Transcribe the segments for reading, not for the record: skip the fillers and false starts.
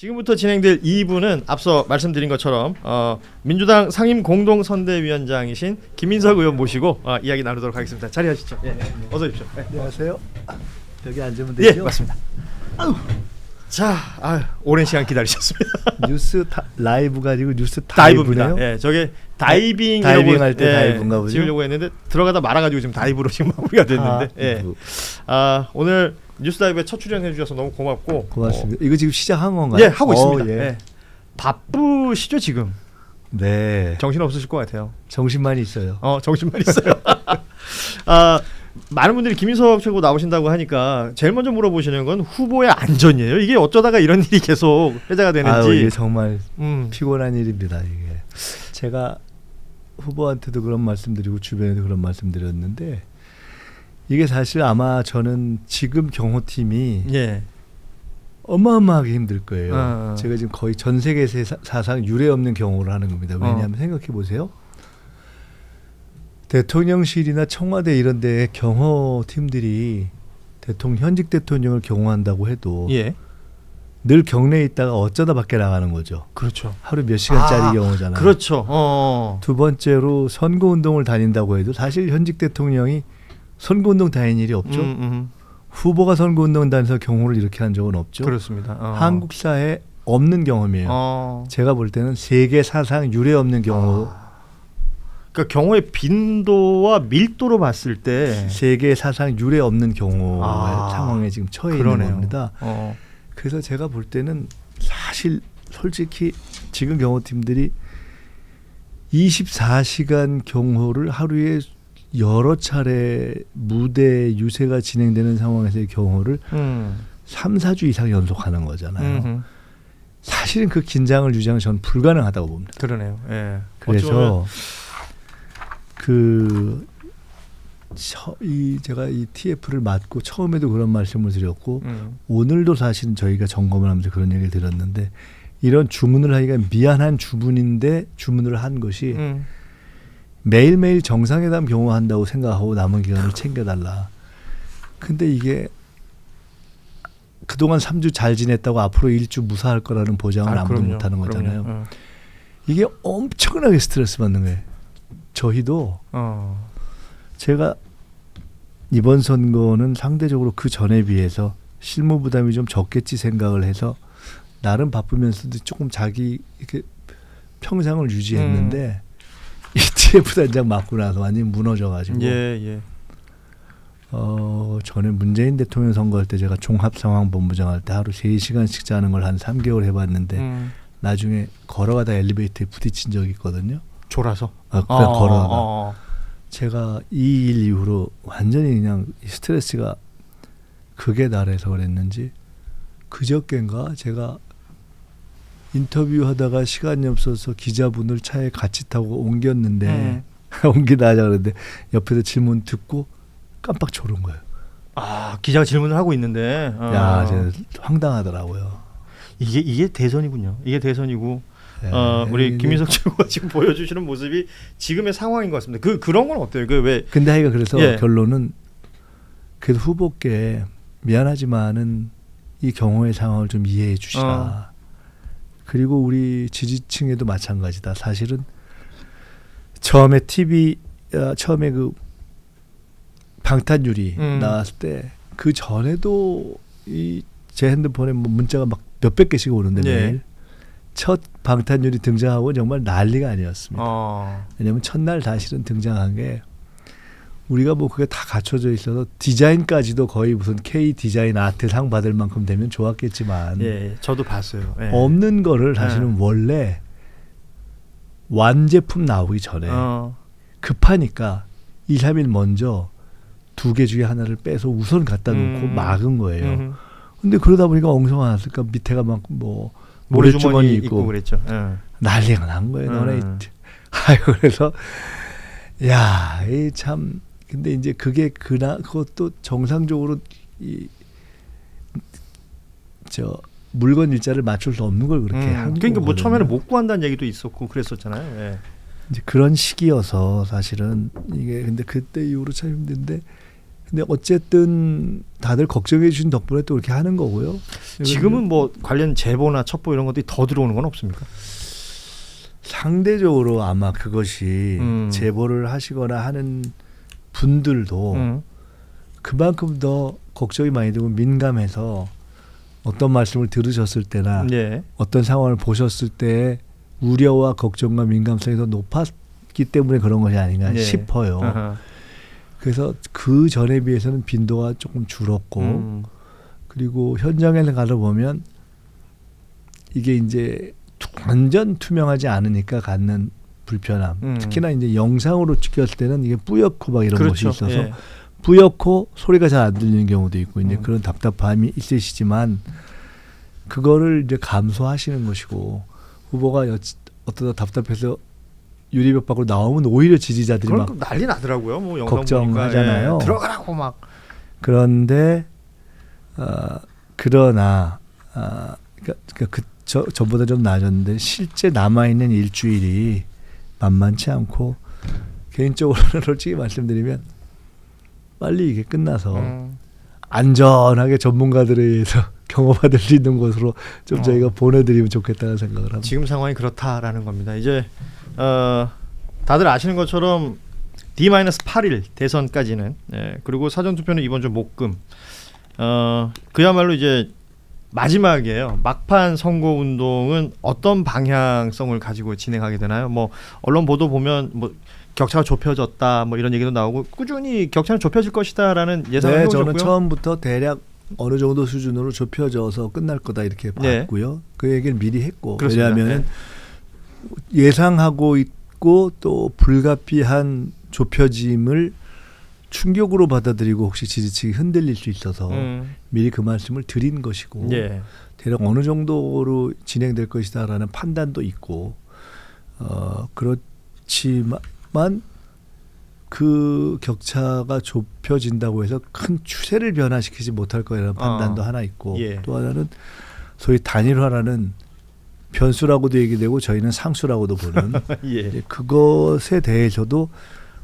지금부터 진행될 2부는 앞서 말씀드린 것처럼 민주당 상임공동선대위원장이신 김민석 의원 모시고 이야기 나누도록 하겠습니다. 자리하시죠. 예, 어서 오십시오. 네. 안녕하세요. 여기 앉으면 되죠? 예, 맞습니다. 자, 오랜 시간 기다리셨습니다. 뉴스 라이브가 아니고 뉴스 다이브입니다. 다이브네요. 예, 저게 다이빙 할 때 다이브인가 보죠. 지으려고 했는데 들어가다 말아가지고 지금 다이브로 지금 마무리가 됐는데. 오늘 뉴스 다이브에 첫 출연해 주셔서 너무 고맙고. 고맙습니다. 이거 지금 시작한 건가요? 예, 하고 있습니다. 예. 예. 바쁘시죠 지금? 네. 정신 없으실 것 같아요. 정신만 있어요. 정신만 있어요. 많은 분들이 김인석 최고 나오신다고 하니까 제일 먼저 물어보시는 건 후보의 안전이에요. 이게 어쩌다가 이런 일이 계속 회자가 되는지. 이게 정말 피곤한 일입니다. 이게 제가 후보한테도 그런 말씀드리고 주변에도 그런 말씀드렸는데 이게 사실 아마 저는 지금 경호팀이 어마어마하게 힘들 거예요. 제가 지금 거의 전 세계 사상 유례 없는 경호를 하는 겁니다. 왜냐하면 생각해 보세요. 대통령실이나 청와대 이런 데에 경호팀들이 현직 대통령을 경호한다고 해도 늘 경내에 있다가 어쩌다 밖에 나가는 거죠. 그렇죠. 하루 몇 시간짜리 경호잖아요. 그렇죠. 두 번째로 선거운동을 다닌다고 해도 사실 현직 대통령이 선거운동 다닌 일이 없죠. 후보가 선거운동 다녀서 경호를 이렇게 한 적은 없죠. 그렇습니다. 한국 사회에 없는 경험이에요. 제가 볼 때는 세계 사상 유례 없는 경호. 그러니까 경호의 빈도와 밀도로 봤을 때 세계 사상 유례 없는 경호의 상황에 지금 처해 있는 겁니다. 그래서 제가 볼 때는 사실 솔직히 지금 경호팀들이 24시간 경호를 하루에 여러 차례 무대 유세가 진행되는 상황에서의 경호를 3, 4주 이상 연속하는 거잖아요. 사실은 그 긴장을 유지하는 건 저는 불가능하다고 봅니다. 그러네요. 예. 그래서 제가 이 TF를 맡고 처음에도 그런 말씀을 드렸고 오늘도 사실은 저희가 점검을 하면서 그런 얘기를 들었는데 이런 주문을 하기가 미안한 주문인데 주문을 한 것이 매일매일 정상회담 경호한다고 생각하고 남은 기간을 챙겨달라. 근데 이게 그동안 3주 잘 지냈다고 앞으로 1주 무사할 거라는 보장을 아무도 못하는 거잖아요. 이게 엄청나게 스트레스 받는 거예요. 저희도 제가 이번 선거는 상대적으로 그 전에 비해서 실무 부담이 좀 적겠지 생각을 해서 나름 바쁘면서도 조금 자기 이렇게 평상을 유지했는데 TF 단장 맡고 나서 완전히 무너져가지고 전에 문재인 대통령 선거할 때 제가 종합상황본부장 할 때 하루 3시간씩 자는 걸 한 3개월 해봤는데 나중에 걸어가다 엘리베이터에 부딪힌 적이 있거든요. 졸아서? 그냥 걸어가다. 제가 이 일 이후로 완전히 그냥 스트레스가 극에 달해서 그랬는지 그저께인가 제가 인터뷰하다가 시간이 없어서 기자분을 차에 같이 타고 옮겼는데 옮기다 하자 그랬는데 옆에서 질문 듣고 깜빡 졸은 거예요. 기자가 질문을 하고 있는데 제가 황당하더라고요. 이게 대선이군요. 이게 대선이고 우리 김인석 최고가 지금 보여주시는 모습이 지금의 상황인 것 같습니다. 그런 건 어때요? 근데 하여가 그래서 결론은 그래도 후보께 미안하지만은 이 경호의 상황을 좀 이해해 주시라. 그리고 우리 지지층에도 마찬가지다. 사실은 처음에 처음에 그 방탄유리 나왔을 때 그 전에도 제 핸드폰에 문자가 막 몇백 개씩 오는데 매일 첫 방탄유리 등장하고 정말 난리가 아니었습니다. 왜냐하면 첫날 사실은 등장한 게 우리가 그게 다 갖춰져 있어서 디자인까지도 거의 무슨 K 디자인 아트 상 받을 만큼 되면 좋았겠지만 저도 봤어요. 없는 거를 사실은 원래 완제품 나오기 전에 급하니까 2, 3일 먼저 2개 중에 하나를 빼서 우선 갖다 놓고 막은 거예요. 근데 그러다 보니까 엉성하니까 밑에가 막 모래주머니 있고 그랬죠. 난리가 난 거예요. 너네 그래서 이 참 근데 이제 그것도 정상적으로 물건 일자를 맞출 수 없는 걸 그렇게 한 거거든요. 그러니까 처음에는 못 구한다는 얘기도 있었고 그랬었잖아요. 이제 그런 시기여서 사실은 이게 근데 그때 이후로 참 힘든데 근데 어쨌든 다들 걱정해 주신 덕분에 또 그렇게 하는 거고요. 지금은 뭐 관련 제보나 첩보 이런 것들이 더 들어오는 건 없습니까? 상대적으로 아마 그것이 제보를 하시거나 하는 분들도 그만큼 더 걱정이 많이 되고 민감해서 어떤 말씀을 들으셨을 때나 예. 어떤 상황을 보셨을 때 우려와 걱정과 민감성이 더 높았기 때문에 그런 것이 아닌가 예. 싶어요. 아하. 그래서 그 전에 비해서는 빈도가 조금 줄었고 그리고 현장에서 가다 보면 이게 이제 완전 투명하지 않으니까 갖는 불편함. 특히나 이제 영상으로 찍혔을 때는 이게 뿌옇고 막 이런 그렇죠. 것이 있어서 예. 뿌옇고 소리가 잘 안 들리는 경우도 있고 이제 그런 답답함이 있으시지만 그거를 이제 감수하시는 것이고 후보가 어떠다 답답해서 유리벽 밖으로 나오면 오히려 지지자들이 막 난리 나더라고요. 뭐 영상 걱정하잖아요. 보니까, 예. 들어가라고 막. 그런데 그러나 그러니까 저보다 좀 나아졌는데 실제 남아있는 일주일이 만만치 않고 개인적으로는 솔직히 말씀드리면 빨리 이게 끝나서 안전하게 전문가들에 의해서 경험받을 수 있는 곳으로 좀 저희가 보내드리면 좋겠다는 생각을 합니다. 지금 상황이 그렇다라는 겁니다. 이제 다들 아시는 것처럼 D-8일 대선까지는 그리고 사전투표는 이번 주 목금 그야말로 이제 마지막이에요. 막판 선거운동은 어떤 방향성을 가지고 진행하게 되나요? 뭐 언론 보도 보면 뭐 격차가 좁혀졌다 뭐 이런 얘기도 나오고 꾸준히 격차는 좁혀질 것이다라는 예상을 해오셨고요. 저는 처음부터 대략 어느 정도 수준으로 좁혀져서 끝날 거다 이렇게 봤고요. 그 얘기를 미리 했고 왜냐하면 예상하고 있고 또 불가피한 좁혀짐을 충격으로 받아들이고 혹시 지지층이 흔들릴 수 있어서 미리 그 말씀을 드린 것이고 대략 어느 정도로 진행될 것이다라는 판단도 있고 그렇지만 그 격차가 좁혀진다고 해서 큰 추세를 변화시키지 못할 거라는 판단도 하나 있고 또 하나는 소위 단일화라는 변수라고도 얘기되고 저희는 상수라고도 보는 그것에 대해서도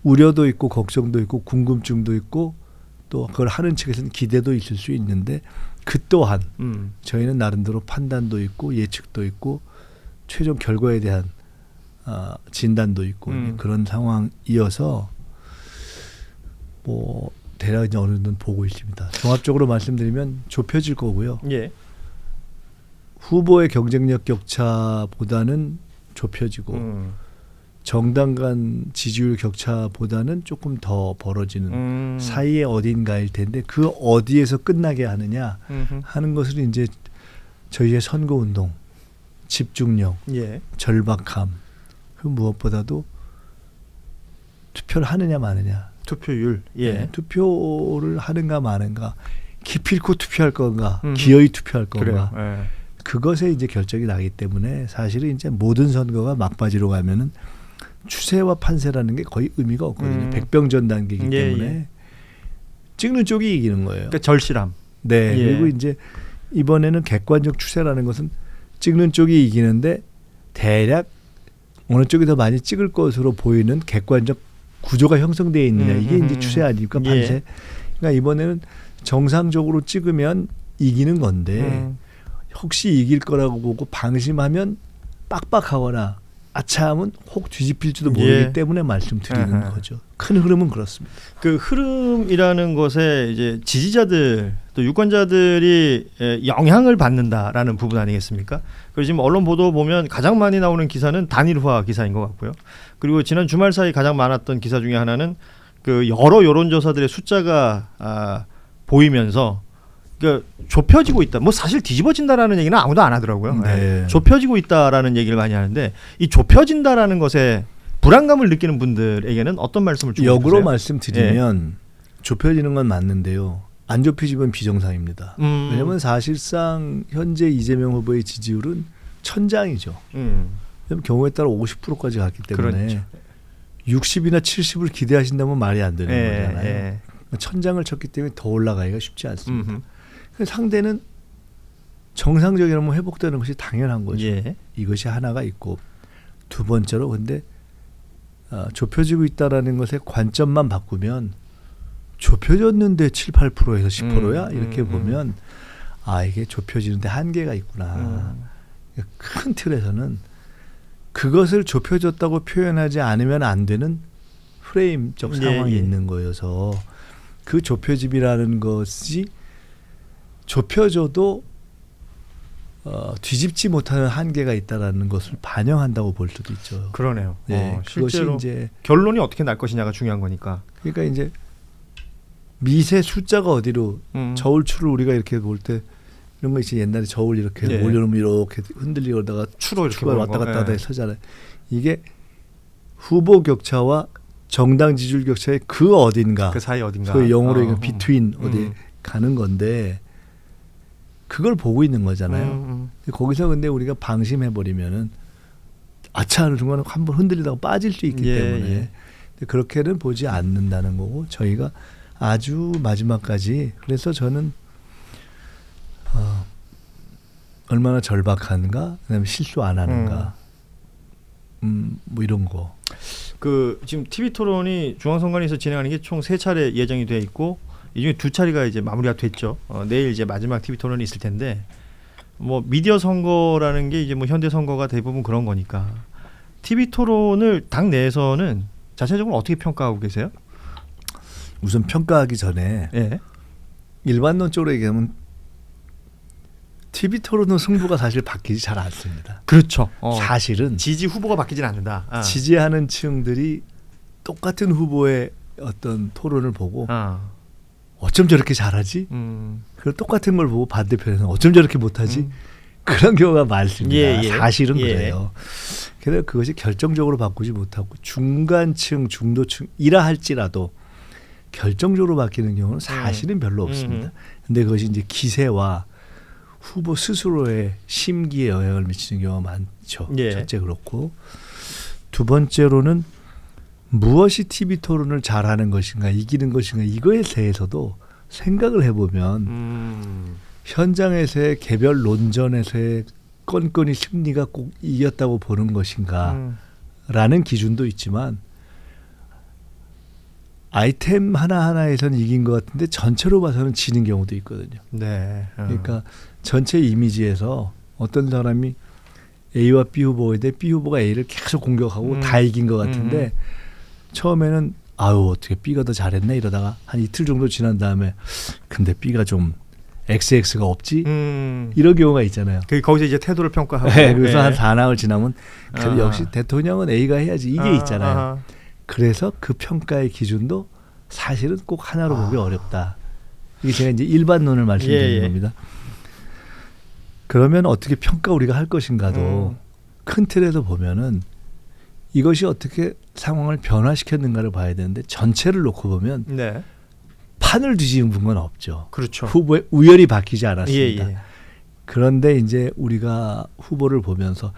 우려도 있고 걱정도 있고 궁금증도 있고 또 그걸 하는 측에서는 기대도 있을 수 있는데 그 또한 저희는 나름대로 판단도 있고 예측도 있고 최종 결과에 대한 진단도 있고 그런 상황이어서 뭐 대략 이제 어느 정도 보고 있습니다. 종합적으로 말씀드리면 좁혀질 거고요. 후보의 경쟁력 격차보다는 좁혀지고 정당 간 지지율 격차보다는 조금 더 벌어지는 사이에 어딘가일 텐데 그 어디에서 끝나게 하느냐 하는 것을 이제 저희의 선거운동 집중력 절박함 그 무엇보다도 투표를 하느냐 마느냐 투표율 투표를 하는가 마는가 기필코 투표할 건가 기어이 투표할 건가 그것에 이제 결정이 나기 때문에 사실은 이제 모든 선거가 막바지로 가면은 추세와 판세라는 게 거의 의미가 없거든요. 백병전 단계이기 때문에 찍는 쪽이 이기는 거예요. 그러니까 절실함. 그리고 이제 이번에는 객관적 추세라는 것은 찍는 쪽이 이기는데 대략 어느 쪽이 더 많이 찍을 것으로 보이는 객관적 구조가 형성되어 있느냐 이게 이제 추세 아닙니까 판세. 그러니까 이번에는 정상적으로 찍으면 이기는 건데 혹시 이길 거라고 보고 방심하면 빡빡하거나 아차하면 혹 뒤집힐지도 모르기 때문에 말씀드리는 거죠. 큰 흐름은 그렇습니다. 그 흐름이라는 것에 이제 지지자들 또 유권자들이 영향을 받는다라는 부분 아니겠습니까? 그리고 지금 언론 보도 보면 가장 많이 나오는 기사는 단일화 기사인 것 같고요. 그리고 지난 주말 사이 가장 많았던 기사 중에 하나는 그 여러 여론조사들의 숫자가 보이면서 그러니까 좁혀지고 있다. 뭐 사실 뒤집어진다라는 얘기는 아무도 안 하더라고요. 좁혀지고 있다라는 얘기를 많이 하는데 이 좁혀진다라는 것에 불안감을 느끼는 분들에게는 어떤 말씀을 주고 역으로 싶으세요? 말씀드리면 좁혀지는 건 맞는데요. 안 좁혀지면 비정상입니다. 왜냐하면 사실상 현재 이재명 후보의 지지율은 천장이죠. 왜냐하면 경우에 따라 50%까지 갔기 때문에 60이나 70을 기대하신다면 말이 안 되는 거잖아요. 천장을 쳤기 때문에 더 올라가기가 쉽지 않습니다. 상대는 정상적이라면 회복되는 것이 당연한 거죠. 이것이 하나가 있고 두 번째로 근데 좁혀지고 있다라는 것의 관점만 바꾸면 좁혀졌는데 7, 8%에서 10%야? 이렇게 보면 이게 좁혀지는데 한계가 있구나. 큰 틀에서는 그것을 좁혀졌다고 표현하지 않으면 안 되는 프레임적 상황이 있는 거여서 그 좁혀짐이라는 것이 좁혀져도 뒤집지 못하는 한계가 있다라는 것을 반영한다고 볼 수도 있죠. 그러네요. 실제로 이제 결론이 어떻게 날 것이냐가 중요한 거니까. 그러니까 이제 미세 숫자가 어디로 저울추를 우리가 이렇게 볼 때 이런 거 있지 옛날에 저울 이렇게 올려놓으면 이렇게 흔들리다가 추로 이렇게 왔다 갔다 하다 서잖아요. 이게 후보 격차와 정당 지지율 격차의 그 어딘가, 그 사이 어딘가, 그 영어로 비트윈 어디 가는 건데 그걸 보고 있는 거잖아요. 거기서 근데 우리가 방심해 버리면은 아차 하는 순간 한번 흔들리다가 빠질 수 있기 때문에 그렇게는 보지 않는다는 거고 저희가 아주 마지막까지 그래서 저는 얼마나 절박한가, 그다음에 실수 안 하는가, 뭐 이런 거. 그 지금 TV 토론이 중앙선관위에서 진행하는 게 총 3차례 예정이 돼 있고 이 중에 2차례가 이제 마무리가 됐죠. 내일 이제 마지막 TV 토론이 있을 텐데 뭐 미디어 선거라는 게 이제 뭐 현대 선거가 대부분 그런 거니까 TV 토론을 당 내에서는 자체적으로 어떻게 평가하고 계세요? 우선 평가하기 전에 일반론적으로 얘기하면 TV 토론은 승부가 사실 바뀌지 잘 않습니다. 그렇죠. 사실은 지지 후보가 바뀌지는 않는다. 지지하는 층들이 똑같은 후보의 어떤 토론을 보고 어쩜 저렇게 잘하지? 그걸 똑같은 걸 보고 반대편에서는 어쩜 저렇게 못하지? 그런 경우가 많습니다. 사실은 그래요. 그래서 그것이 결정적으로 바꾸지 못하고 중간층, 중도층이라 할지라도 결정적으로 바뀌는 경우는 사실은 별로 없습니다. 근데 그것이 이제 기세와 후보 스스로의 심기에 영향을 미치는 경우가 많죠. 첫째 그렇고 두 번째로는 무엇이 TV 토론을 잘하는 것인가 이기는 것인가 이거에 대해서도 생각을 해보면 현장에서의 개별 논전에서의 건건이 승리가 꼭 이겼다고 보는 것인가 라는 기준도 있지만 아이템 하나하나에서는 이긴 것 같은데 전체로 봐서는 지는 경우도 있거든요. 그러니까 전체 이미지에서 어떤 사람이 A와 B 후보인데 B 후보가 A를 계속 공격하고 다 이긴 것 같은데 처음에는 어떻게 B가 더 잘했네 이러다가 한 이틀 정도 지난 다음에 근데 B가 좀 XX가 없지? 이런 경우가 있잖아요. 거기서 이제 태도를 평가하고 그래서 한 4나흘 지나면 역시 대통령은 A가 해야지 이게 있잖아요. 그래서 그 평가의 기준도 사실은 꼭 하나로 보기 어렵다. 이게 제가 이제 일반론을 말씀드리는 겁니다. 그러면 어떻게 평가 우리가 할 것인가도 큰 틀에서 보면은 이것이 어떻게 상황을 변화시켰는가를 봐야 되는데 전체를 놓고 보면 판을 뒤집은 건 없죠. 그렇죠. 후보의 우열이 바뀌지 않았습니다. 그런데 이제 우리가 후보를 보면서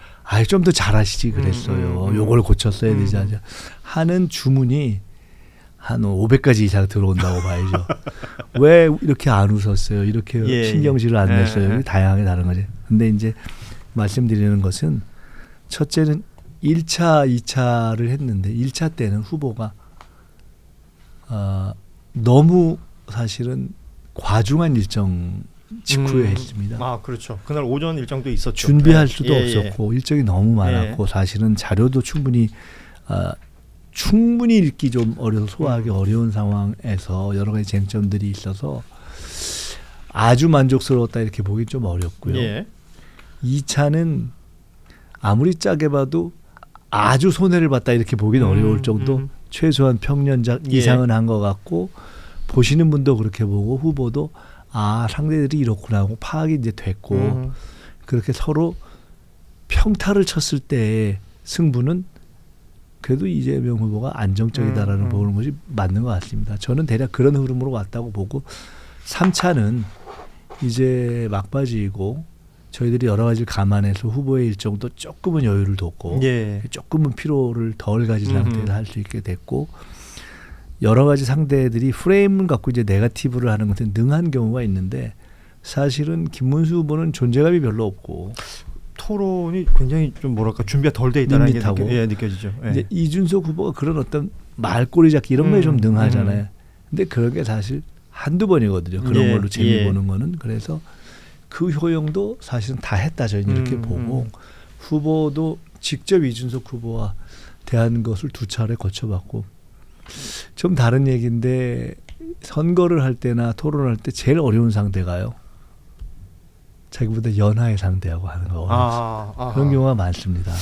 좀 더 잘하시지 그랬어요. 요걸 고쳤어야 되지 않냐 하는 주문이 한 500가지 이상 들어온다고 봐야죠. 왜 이렇게 안 웃었어요? 이렇게 신경질을 안 냈어요? 다양하게 다른 거지. 근데 이제 말씀드리는 것은 첫째는 1차, 2차를 했는데 1차 때는 후보가 너무 사실은 과중한 일정 직후에 했습니다. 그렇죠. 그날 오전 일정도 있었죠. 준비할 수도 없었고 일정이 너무 많았고 사실은 자료도 충분히 읽기 좀 어려서 소화하기 어려운 상황에서 여러 가지 쟁점들이 있어서 아주 만족스러웠다 이렇게 보기 좀 어렵고요. 2차는 아무리 짜게 봐도 아주 손해를 봤다 이렇게 보기는 어려울 정도 최소한 평년작 이상은 한 것 같고 보시는 분도 그렇게 보고 후보도 상대들이 이렇구나 하고 파악이 이제 됐고 그렇게 서로 평타를 쳤을 때의 승부는 그래도 이재명 후보가 안정적이다라는 보는 것이 맞는 것 같습니다. 저는 대략 그런 흐름으로 왔다고 보고 3차는 이제 막바지이고 저희들이 여러 가지를 감안해서 후보의 일정도 조금은 여유를 뒀고 조금은 피로를 덜 가진 상태에서 할 수 있게 됐고 여러 가지 상대들이 프레임을 갖고 이제 네거티브를 하는 것에 능한 경우가 있는데 사실은 김문수 후보는 존재감이 별로 없고 토론이 굉장히 좀 준비가 덜 돼 있다는 게 느껴지죠. 이제 이준석 후보가 그런 어떤 말꼬리 잡기 이런 거에 좀 능하잖아요. 근데 그런 게 사실 한두 번이거든요. 그런 걸로 재미 보는 거는. 그래서 그 효용도 사실은 다 했다 저희는 이렇게 보고 후보도 직접 이준석 후보와 대한 것을 2차례 거쳐봤고 좀 다른 얘기인데 선거를 할 때나 토론할 때 제일 어려운 상대가요. 자기보다 연하의 상대하고 하는 거 어렵습니다. 그런 경우가 많습니다.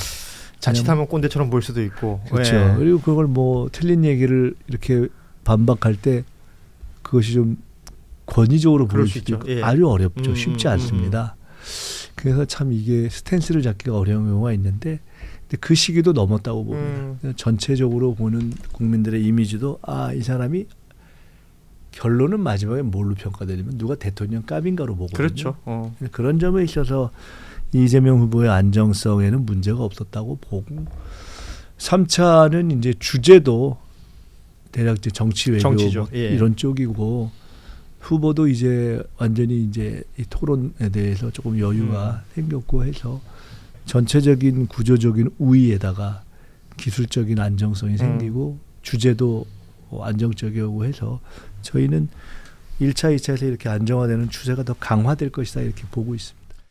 자칫하면 꼰대처럼 보일 수도 있고. 그렇죠. 그리고 그걸 뭐 틀린 얘기를 이렇게 반박할 때 그것이 좀 권위적으로 보일 수도 있고 아주 어렵죠. 쉽지 않습니다. 그래서 참 이게 스탠스를 잡기가 어려운 경우가 있는데 근데 그 시기도 넘었다고 봅니다. 전체적으로 보는 국민들의 이미지도 이 사람이 결론은 마지막에 뭘로 평가되냐면 누가 대통령 값인가로 보거든요. 그렇죠. 그런 점에 있어서 이재명 후보의 안정성에는 문제가 없었다고 보고 3차는 이제 주제도 대략 이제 정치 외교 뭐 이런 쪽이고 후보도 이제 완전히 이제 이 토론에 대해서 조금 여유가 생겼고 해서 전체적인 구조적인 우위에다가 기술적인 안정성이 생기고 주제도 안정적이고 해서 저희는 1차, 2차에서 이렇게 안정화되는 추세가 더 강화될 것이다 이렇게 보고 있습니다.